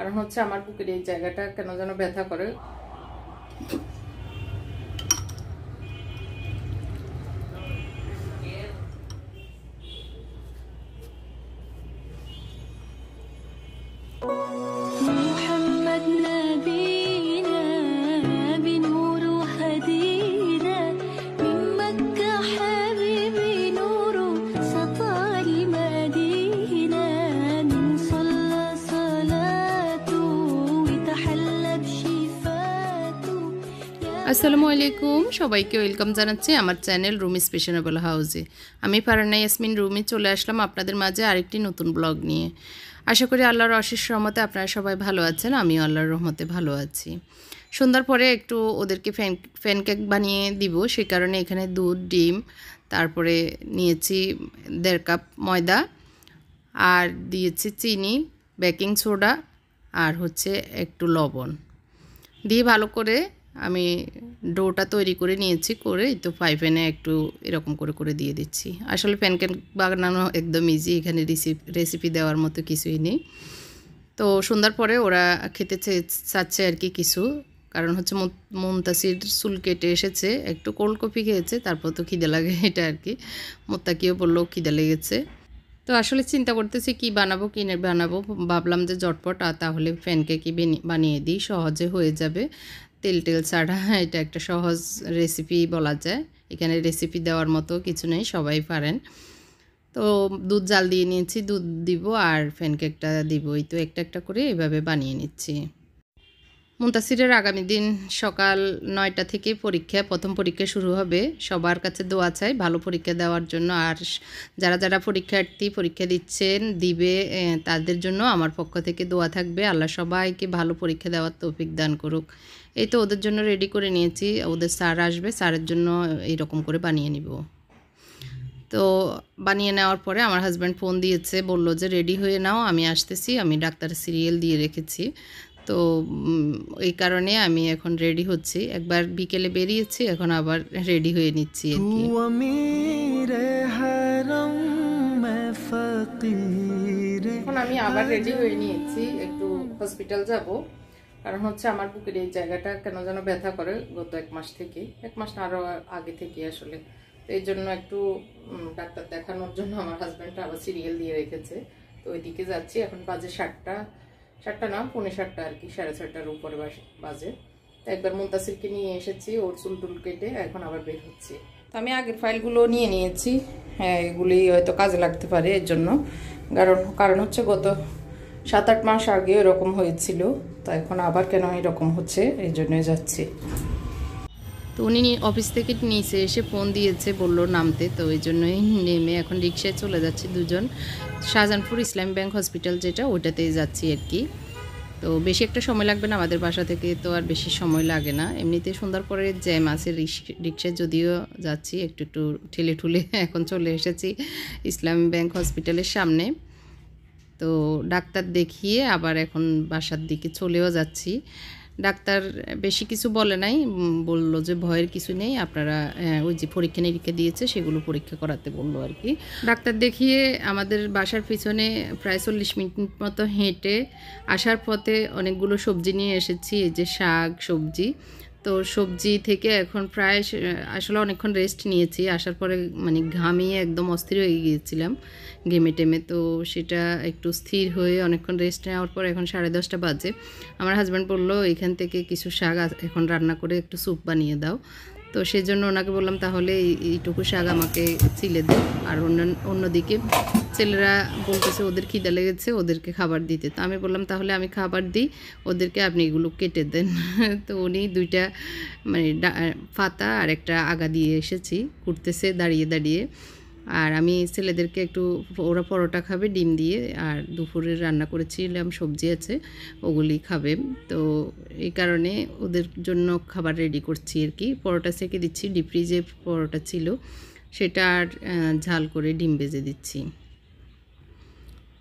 কারণ হচ্ছে আমার বুকের এই জায়গাটা কেন যেন ব্যথা করে। আসসালামু আলাইকুম, সবাইকে ওয়েলকাম জানাচ্ছি আমার চ্যানেল রুমিস ফ্যাশনেবল হাউসে। আমি ফারহানা ইয়াসমিন রুমি চলে আসলাম আপনাদের মাঝে আরেকটি নতুন ব্লগ নিয়ে। আশা করি আল্লাহর অশেষ রহমতে আপনারা সবাই ভালো আছেন, আমিও আল্লাহর রহমতে ভালো আছি। সন্ধ্যার পরে একটু ওদেরকে প্যানকেক বানিয়ে দিব, সেই কারণে এখানে দুধ, ডিম, তারপরে নিয়েছি 1.5 কাপ ময়দা, আর দিয়েছি চিনি, বেকিং সোডা, আর হচ্ছে একটু লবণ দিয়ে ভালো করে আমি ডোটা তৈরি করে নিয়েছি। করে তো ফ্রাই প্যানে একটু এরকম করে করে দিয়ে দিচ্ছি। আসলে প্যানকেক বানানো একদম ইজি, এখানে রেসিপি দেওয়ার মতো কিছুই নেই। তো সন্ধ্যার পরে ওরা খেতে চাচ্ছে আর কি কিছু, কারণ হচ্ছে মুনতাসির চুল কেটে এসেছে, একটু কোল্ড কফি খেয়েছে, তারপর তো খিদে লাগে এটা আর কি। মোত্তাকিও বললো খিদে লেগেছে। তো আসলে চিন্তা করতেছি কি বানাবো কিনে বানাবো, ভাবলাম যে ঝটপট তাহলে প্যানকেকই বানিয়ে দিই, সহজে হয়ে যাবে, তেল ছাড়া। এটা একটা সহজ রেসিপি বলা যায়, এখানে রেসিপি দেওয়ার মতো কিছু নেই, সবাই পারেন। তো দুধ জাল দিয়ে নিয়েছি, দুধ দিব আর প্যানকেকটা দিব, এই তো একটা একটা করে এভাবে বানিয়ে নিচ্ছি। মুনতাসিরের আগামী দিন সকাল 9টা থেকে পরীক্ষা, প্রথম পরীক্ষা শুরু হবে। সবার কাছে দোয়া চাই ভালো পরীক্ষা দেওয়ার জন্য, আর যারা যারা পরীক্ষার্থী পরীক্ষা দিচ্ছেন দিবে তাদের জন্য আমার পক্ষ থেকে দোয়া থাকবে, আল্লাহ সবাইকে ভালো পরীক্ষা দেওয়ার তৌফিক দান করুক। এই তো ওদের জন্য রেডি করে নিয়েছি, ওদের স্যার আসবে, স্যারের জন্য এইরকম করে বানিয়ে নিব। তো বানিয়ে নেওয়ার পরে আমার হাজব্যান্ড ফোন দিয়েছে, বলল যে রেডি হয়ে নাও, আমি আসতেছি, আমি ডাক্তারের সিরিয়াল দিয়ে রেখেছি। তো এই কারণে আমি এখন রেডি হচ্ছি, একবার বিকেলে বেরিয়েছি, এখন আবার রেডি হয়ে নিচ্ছি আর কি। এখন আমি আবার রেডি হয়ে নিয়েছি, একটু হসপিটাল যাব, কারণ হচ্ছে আমার বুকের এই জায়গাটা কেন যেন ব্যথা করে গত 1 মাস থেকে, 1 মাস না আরও আগে থেকে আসলে। তো এই জন্য একটু ডাক্তার দেখানোর জন্য আমার হাজব্যান্ড আবার সিরিয়াল দিয়ে রেখেছে, তো ওইদিকে যাচ্ছি। এখন বাজে 7টা না 7:45 আর কি, 6:30টার উপরে বাজে। তো একবার মুনতাসিরকে নিয়ে এসেছি, ওর চুল টুল কেটে এখন আবার বের হচ্ছি। তো আমি আগের ফাইলগুলো নিয়ে নিয়েছি, হ্যাঁ এগুলি হয়তো কাজে লাগতে পারে এর জন্য, কারণ হচ্ছে গত 7-8 মাস আগে এরকম হয়েছিল, তো এখন আবার কেন এরকম হচ্ছে এই জন্যই যাচ্ছি। তো উনি অফিস থেকে নিচে এসে ফোন দিয়েছে, বললো নামতে, তো ওই জন্যই নেমে এখন রিক্সায় চলে যাচ্ছি দুজন, শাহজাহানপুর ইসলামী ব্যাংক হসপিটাল যেটা, ওইটাতেই যাচ্ছি আর কি। তো বেশি একটা সময় লাগবে না, আমাদের বাসা থেকে তো আর বেশি সময় লাগে না, এমনিতে সন্ধ্যার পরে জ্যাম আছে, রিক্সায় যদিও যাচ্ছি একটু একটু ঠেলে ঠুলে এখন চলে এসেছি ইসলামী ব্যাংক হসপিটালের সামনে। তো ডাক্তার দেখিয়ে আবার এখন বাসার দিকে চলেও যাচ্ছি। ডাক্তার বেশি কিছু বলে নাই, বললো যে ভয়ের কিছু নেই, আপনারা ওই যে পরীক্ষা নিরীক্ষা দিয়েছে সেগুলো পরীক্ষা করাতে বললো আর কি। ডাক্তার দেখিয়ে আমাদের বাসার পিছনে প্রায় 40 মিনিট মতো হেঁটে আসার পথে অনেকগুলো সবজি নিয়ে এসেছি, এই যে শাক সবজি। তো সবজি থেকে এখন প্রায় আসলে অনেকক্ষণ রেস্ট নিয়েছি, আসার পরে মানে ঘামিয়ে একদম অস্থির হয়ে গিয়েছিলাম ঘেমে টেমে। তো সেটা একটু স্থির হয়ে অনেকক্ষণ রেস্ট নেওয়ার পর এখন 10:30 বাজে। আমার হাজব্যান্ড বললো এখান থেকে কিছু শাক এখন রান্না করে একটু স্যুপ বানিয়ে দাও। তো সেই জন্য ওনাকে বললাম তাহলে এইটুকু শাক আমাকে চিলে দাও। আর অন্যদিকে ছেলেরা বলতেছে ওদের খিদা লেগেছে, ওদেরকে খাবার দিতে। তো আমি বললাম তাহলে আমি খাবার দিই, ওদেরকে আপনি এগুলো কেটে দেন। তো উনি 2টা মানে পাতা আর একটা আগা দিয়ে এসেছি, কুটতেছে দাঁড়িয়ে দাঁড়িয়ে। আর আমি ছেলেদেরকে একটু, ওরা পরোটা খাবে ডিম দিয়ে, আর দুপুরে রান্না করেছিলাম সবজি আছে, ওগুলি খাবে। তো এই কারণে ওদের জন্য খাবার রেডি করছি আর কি। পরোটা সেঁকে দিচ্ছি, ডিপ ফ্রিজে পরোটা ছিল সেটা, আর ঝাল করে ডিম ভেজে দিচ্ছি।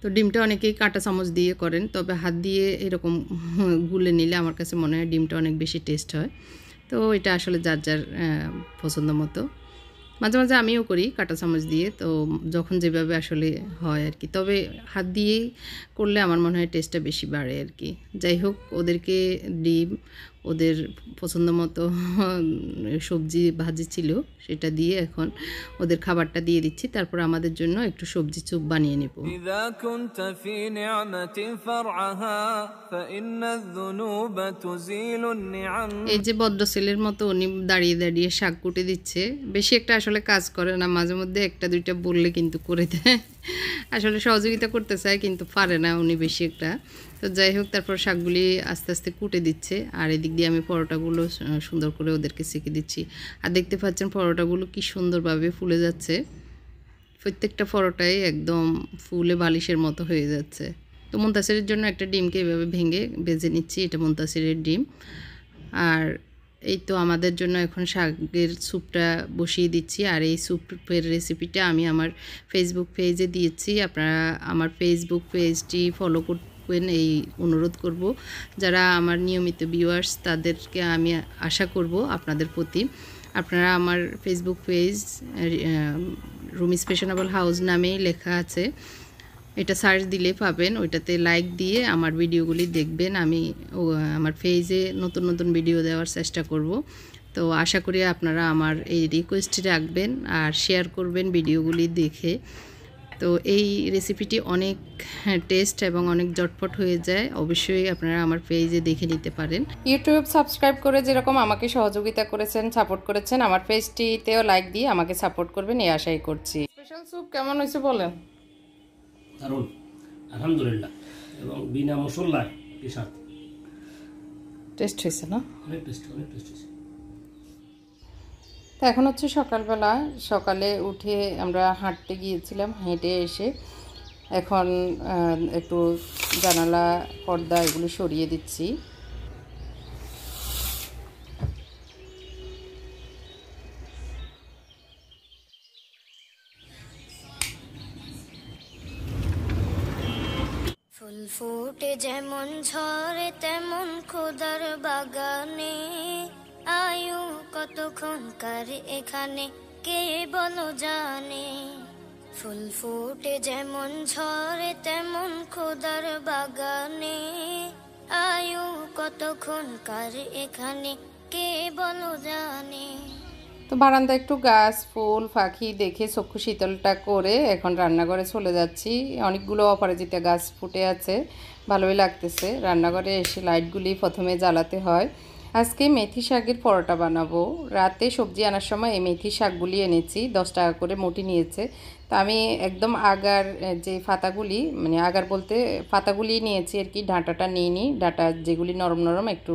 তো ডিমটা অনেকেই কাঁটা চামচ দিয়ে করেন, তবে হাত দিয়ে এরকম গুলে নিলে আমার কাছে মনে হয় ডিমটা অনেক বেশি টেস্ট হয়। তো এটা আসলে যার যার পছন্দ মতো। মাঝে মাঝে আমিও করি কাঁটা চামচ দিয়ে, তো যখন যেভাবে আসলে হয় আর কি। তবে হাত দিয়ে করলে আমার মনে হয় টেস্টটা বেশি বাড়ে আর কি। যাই হোক, ওদেরকে ডিম, ওদের পছন্দ মতো সবজি ভাজি ছিল, সেটা দিয়ে এখন ওদের খাবারটা দিয়ে দিচ্ছি। তারপর আমাদের জন্য একটু সবজি চুপ বানিয়ে নেব। এই যে বদ্ধ ছেলের মতো উনি দাঁড়িয়ে দাঁড়িয়ে শাক কুটে দিচ্ছে, বেশি একটা আসলে কাজ করে না, মাঝে মধ্যে একটা দুইটা বললে কিন্তু করে দেয়। আসলে সহযোগিতা করতে চায় কিন্তু পারে না উনি বেশি একটা। তো যাই হোক, তারপর শাকগুলি আস্তে আস্তে কুটে দিচ্ছে, আর এদিক দিয়ে আমি পরোটাগুলো সুন্দর করে ওদেরকে সেঁকে দিচ্ছি। আর দেখতে পাচ্ছেন পরোটাগুলো কি সুন্দরভাবে ফুলে যাচ্ছে, প্রত্যেকটা পরোটাই একদম ফুলে বালিশের মতো হয়ে যাচ্ছে। তো মুনতাসিরের জন্য একটা ডিমকে এভাবে ভেঙে ভেজে নিচ্ছি, এটা মুনতাসিরের ডিম। আর এই তো আমাদের জন্য এখন শাকের স্যুপটা বসিয়ে দিচ্ছি। আর এই স্যুপের রেসিপিটা আমি আমার ফেসবুক পেজে দিয়েছি, আপনারা আমার ফেসবুক পেজটি ফলো করবেন এই অনুরোধ করব। যারা আমার নিয়মিত ভিউয়ার্স তাদেরকে আমি আশা করব আপনাদের প্রতি, আপনারা আমার Facebook page Rumi's fashionable house নামেই লেখা আছে, এটা সার্চ দিলে পাবেন। ওইটাতে লাইক দিয়ে আমার ভিডিওগুলি দেখবেন। আমি আমার পেজে নতুন নতুন ভিডিও দেওয়ার চেষ্টা করব। তো আশা করি আপনারা আমার এই রিকোয়েস্টটি রাখবেন আর শেয়ার করবেন ভিডিওগুলি দেখে। তো এই রেসিপিটি অনেক টেস্ট এবং অনেক জটপট হয়ে যায়, অবশ্যই আপনারা আমার পেজে দেখে নিতে পারেন। ইউটিউব সাবস্ক্রাইব করে যেরকম আমাকে সহযোগিতা করেছেন, সাপোর্ট করেছেন, আমার পেজটিতেও লাইক দিয়ে আমাকে সাপোর্ট করবেন এই আশাই করছি। স্পেশাল স্যুপ কেমন হয়েছে বলেন? দারুণ, আলহামদুলিল্লাহ, এবং বিনা মশলায় স্বাদ। টেস্ট হয়েছে না? অনেক টেস্ট হয়েছে। তো এখন হচ্ছে সকালবেলা, সকালে উঠে আমরা হাঁটতে গিয়েছিলাম, হেঁটে এসে এখন একটু জানালা পর্দা এগুলো সরিয়ে দিচ্ছি। ফুল ফুটে যেমন ঝরে তেমন খোদার বাগানে, আয়ু কতক্ষণকার এখানে কে বলো জানে। ফুল ফুটে যেমন ঝরে তেমন খোদার বাগানে, আয়ু কতক্ষণকার এখানে কে বলো জানে। তো বারান্দা একটু গাছ ফুল পাখি দেখে চক্ষু শীতলটা করে এখন রান্নাঘরে চলে যাচ্ছি। অনেকগুলো অপরাজিতা গাছ ফুটে আছে, ভালোই লাগতেছে। রান্নাঘরে এসে লাইটগুলি প্রথমে জ্বালাতে হয়। আজকে মেথি শাকের পরোটা বানাবো। রাতে সবজি আনার সময় এই মেথি শাকগুলি এনেছি, 10 টাকা করে মুঠি নিয়েছে। তো আমি একদম আগার যে পাতাগুলি, মানে আগার বলতে পাতাগুলি নিয়েছি আর কি, ডাঁটাটা নিয়ে নিই। ডাঁটা যেগুলি নরম নরম একটু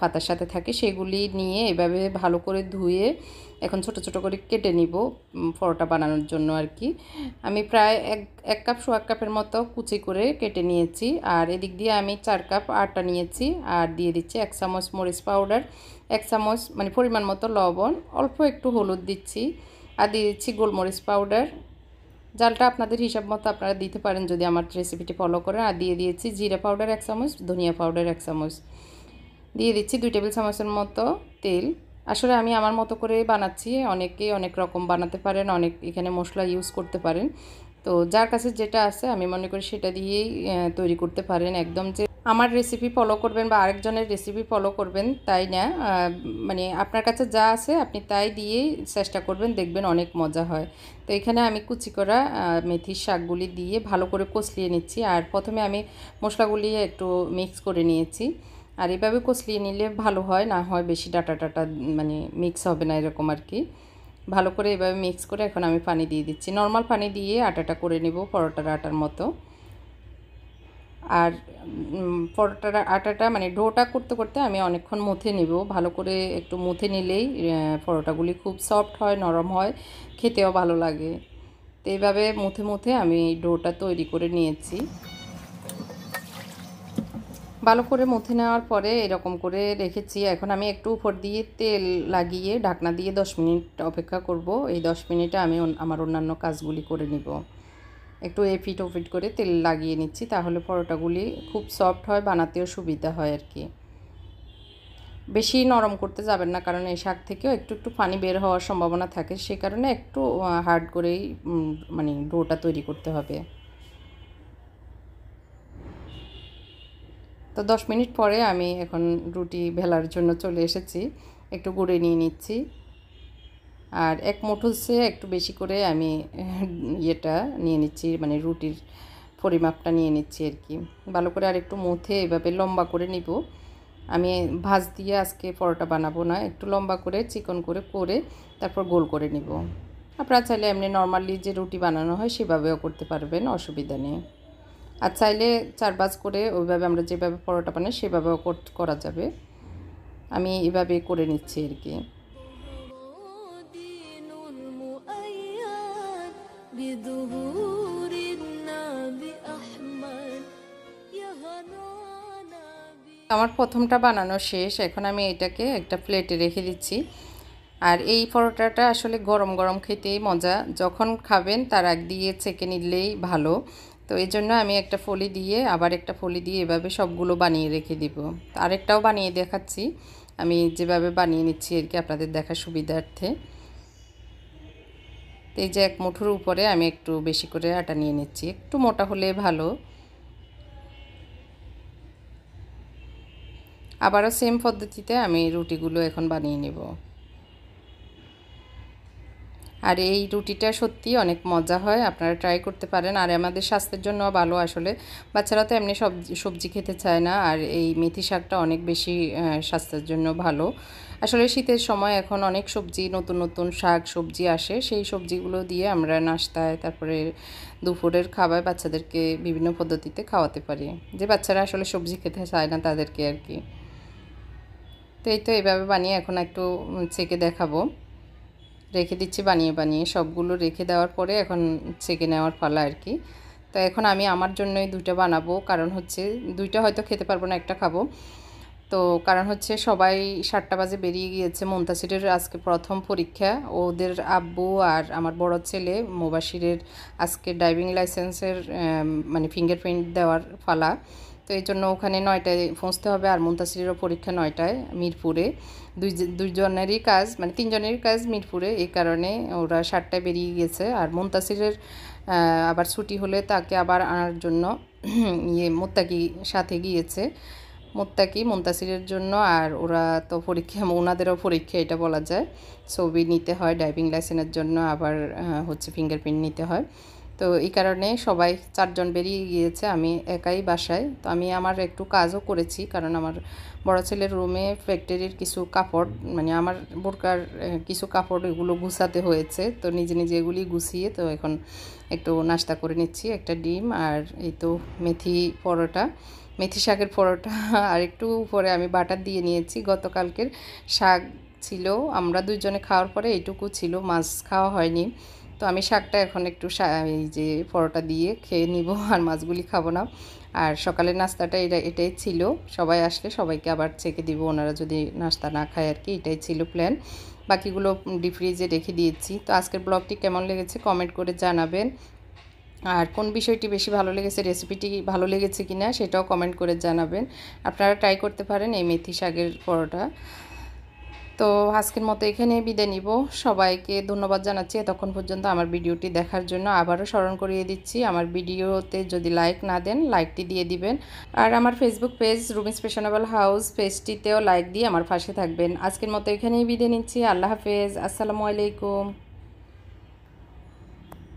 পাতার সাথে থাকে সেগুলি নিয়ে এভাবে ভালো করে ধুয়ে এখন ছোট ছোট করে কেটে নিব পরোটা বানানোর জন্য আর কি। আমি প্রায় এক কাপ সোয়া কাপের মতো কুচি করে কেটে নিয়েছি। আর এদিক দিয়ে আমি 4 কাপ আটা নিয়েছি, আর দিয়ে দিচ্ছি 1 চামচ মরিচ পাউডার, 1 চামচ মানে পরিমাণ মতো লবণ, অল্প একটু হলুদ দিচ্ছি, আর দিয়ে দিচ্ছি গোলমরিচ পাউডার। জালটা আপনাদের হিসাব মতো আপনারা দিতে পারেন যদি আমার রেসিপিটি ফলো করেন। আর দিয়ে দিয়েছি জিরা পাউডার 1 চামচ, ধনিয়া পাউডার 1 চামচ, দিয়ে দিচ্ছি 2 টেবিল চামচের মতো তেল। আসলে আমি আমার মতো করে বানাচ্ছি, অনেকেই অনেক রকম বানাতে পারেন, অনেক এখানে মশলা ইউজ করতে পারেন। তো যার কাছে যেটা আছে আমি মনে করি সেটা দিয়েই তৈরি করতে পারেন। একদম যে আমার রেসিপি ফলো করবেন বা আরেকজনের রেসিপি ফলো করবেন তাই না, মানে আপনার কাছে যা আছে আপনি তাই দিয়েই চেষ্টা করবেন, দেখবেন অনেক মজা হয়। তো এখানে আমি কুচি করা মেথির শাকগুলি দিয়ে ভালো করে কষলিয়ে নিচ্ছি। আর প্রথমে আমি মশলাগুলি একটু মিক্স করে নিয়েছি। আর এভাবে কষলিয়ে নিলে ভালো হয়, না হয় বেশি ডাটা মানে মিক্স হবে না এরকম আর কি। ভালো করে এভাবে মিক্স করে এখন আমি পানি দিয়ে দিচ্ছি, নর্মাল পানি দিয়ে আটাটা করে নেব পরোটার আটার মতো। আর পরোটার আটাটা মানে ডোটা করতে করতে আমি অনেকক্ষণ মুথে নেব, ভালো করে একটু মুথে নিলেই পরোটাগুলি খুব সফট হয়, নরম হয়, খেতেও ভালো লাগে। তো এইভাবে মুথে মুথে আমি ডোটা তৈরি করে নিয়েছি। ভালো করে মুথে নেওয়ার পরে এরকম করে রেখেছি। এখন আমি একটু উপর দিয়ে তেল লাগিয়ে ঢাকনা দিয়ে 10 মিনিট অপেক্ষা করব। এই 10 মিনিটে আমি আমার অন্যান্য কাজগুলি করে নিব। একটু এপিট ওপিট করে তেল লাগিয়ে নিচ্ছি, তাহলে পরোটাগুলি খুব সফট হয়, বানাতেও সুবিধা হয় আর কি। বেশি নরম করতে যাবেন না, কারণ এই শাক থেকেও একটু একটু পানি বের হওয়ার সম্ভাবনা থাকে, সেই কারণে একটু হার্ড করেই মানে ডোটা তৈরি করতে হবে। তো 10 মিনিট পরে আমি এখন রুটি বেলার জন্য চলে এসেছি, একটু গুঁড়ে নিয়ে নিচ্ছি। আর এক মুঠো চেয়ে একটু বেশি করে আমি ইয়েটা নিয়ে নিচ্ছি, মানে রুটির পরিমাপটা নিয়ে নিচ্ছি আর কি। ভালো করে আর একটু মুথে এভাবে লম্বা করে নিব। আমি ভাঁজ দিয়ে আজকে পরোটা বানাবো না, একটু লম্বা করে চিকন করে করে তারপর গোল করে নিব। আপনারা চাইলে এমনি নর্মালি যে রুটি বানানো হয় সেভাবেও করতে পারবেন, অসুবিধা নেই। আর চাইলে 4 ভাঁজ করে ওইভাবে আমরা যেভাবে পরোটা বানাই সেভাবেও করা যাবে। আমি এভাবে করে নিচ্ছি আর কি। আমার প্রথমটা বানানো শেষ, এখন আমি এটাকে একটা প্লেটে রেখে দিচ্ছি। আর এই পরোটাটা আসলে গরম গরম খেতেই মজা, যখন খাবেন তার আগ দিয়ে ছেঁকে নিলেই ভালো। তো এই জন্য আমি একটা ফলি দিয়ে আবার একটা ফলি দিয়ে এভাবে সবগুলো বানিয়ে রেখে দিব। আরেকটাও বানিয়ে দেখাচ্ছি, আমি যেভাবে বানিয়ে নিচ্ছি আর কি আপনাদের দেখার সুবিধার্থে। এই যে এক মুঠোর উপরে আমি একটু বেশি করে আটা নিয়ে নিচ্ছি, একটু মোটা হলে ভালো। আবারও সেম পদ্ধতিতে আমি রুটিগুলো এখন বানিয়ে নেব। আর এই রুটিটা সত্যি অনেক মজা হয়, আপনারা ট্রাই করতে পারেন। আর আমাদের স্বাস্থ্যের জন্য ভালো আসলে, বাচ্চারা তো এমনি সবজি খেতে চায় না, আর এই মেথি শাকটা অনেক বেশি স্বাস্থ্যের জন্য ভালো। আসলে শীতের সময় এখন অনেক সবজি, নতুন নতুন শাক সবজি আসে, সেই সবজিগুলো দিয়ে আমরা নাস্তায় তারপরে দুপুরের খাবার বাচ্চাদেরকে বিভিন্ন পদ্ধতিতে খাওয়াতে পারি, যে বাচ্চারা আসলে সবজি খেতে চায় না তাদেরকে আর কি। তো এই তো এইভাবে বানিয়ে এখন একটু ছেঁকে দেখাবো। রেখে দিচ্ছি বানিয়ে বানিয়ে, সবগুলো রেখে দেওয়ার পরে এখন ছেঁকে নেওয়ার পালা আর কি। তো এখন আমি আমার জন্যই 2টা বানাবো, কারণ হচ্ছে 2টা হয়তো খেতে পারবো না, একটা খাবো। তো কারণ হচ্ছে সবাই 7টা বাজে বেরিয়ে গিয়েছে, মুনতাসিরের আজকে প্রথম পরীক্ষা, ওদের আব্বু আর আমার বড় ছেলে মুবাশিরের আজকে ড্রাইভিং লাইসেন্সের মানে ফিঙ্গারপ্রিন্ট দেওয়ার পালা। তো এই জন্য ওখানে 9টায় পৌঁছতে হবে, আর মুনতাসিরেরও পরীক্ষা 9টায় মিরপুরে। দুইজনেরই কাজ, মানে 3জনেরই কাজ মিরপুরে, এই কারণে ওরা 7টায় বেরিয়ে গিয়েছে। আর মুনতাসিরের আবার ছুটি হলে তাকে আবার আনার জন্য মুত্তাকি সাথে গিয়েছে, মুনতাসিরের জন্য। আর ওরা তো পরীক্ষা, ওনাদেরও পরীক্ষা এটা বলা যায়, ছবি নিতে হয় ড্রাইভিং লাইসেন্সের জন্য, আবার হচ্ছে ফিঙ্গারপ্রিন্ট নিতে হয়। তো এই কারণে সবাই 4জন বেরিয়ে গিয়েছে, আমি একাই বাসায়। তো আমি আমার একটু কাজও করেছি, কারণ আমার বড় ছেলের রুমে ফ্যাক্টরির কিছু কাপড়, মানে আমার বোরকার কিছু কাপড়, এগুলো গুছাতে হয়েছে। তো নিজে নিজে এগুলি গুছিয়ে তো এখন একটু নাস্তা করে নিচ্ছি, একটা ডিম আর এই তো মেথি শাকের পরোটা। আর একটু পরে আমি বাটার দিয়ে নিয়েছি, গতকালকের শাক ছিল, আমরা 2জনে খাওয়ার পরে এইটুকু ছিল, মাছ খাওয়া হয়নি। তো আমি শাকটা এখন একটু এই যে পরোটা দিয়ে খেয়ে নিব, আর মাছগুলি খাবো না। আর সকালের নাস্তাটা এটাই ছিল, সবাই আসলে সবাইকে আবার ছেঁকে দিব, ওনারা যদি নাস্তা না খায় আর কি, এটাই ছিল প্ল্যান। বাকিগুলো ডিপ ফ্রিজে রেখে দিয়েছি। তো আজকের ব্লগটি কেমন লেগেছে কমেন্ট করে জানাবেন, আর কোন বিষয়টি বেশি ভালো লেগেছে, রেসিপিটি ভালো লেগেছে কিনা সেটাও কমেন্ট করে জানাবেন। আপনারা ট্রাই করতে পারেন এই মেথি শাকের পরোটা। তো আজকের মতো এখানে বিদায় নিব, সবাইকে ধন্যবাদ জানাচ্ছি এতক্ষণ পর্যন্ত আমার ভিডিওটি দেখার জন্য। আবারও স্মরণ করিয়ে দিচ্ছি, আমার ভিডিওতে যদি লাইক না দেন লাইকটি দিয়ে দিবেন। আর আমার Facebook page Rumi's fashionable house পেজটিতেও লাইক দিয়ে আমার পাশে থাকবেন। আজকের মতো এখানেই বিদায় নিচ্ছি, আল্লাহ হাফেজ, আসসালামু আলাইকুম।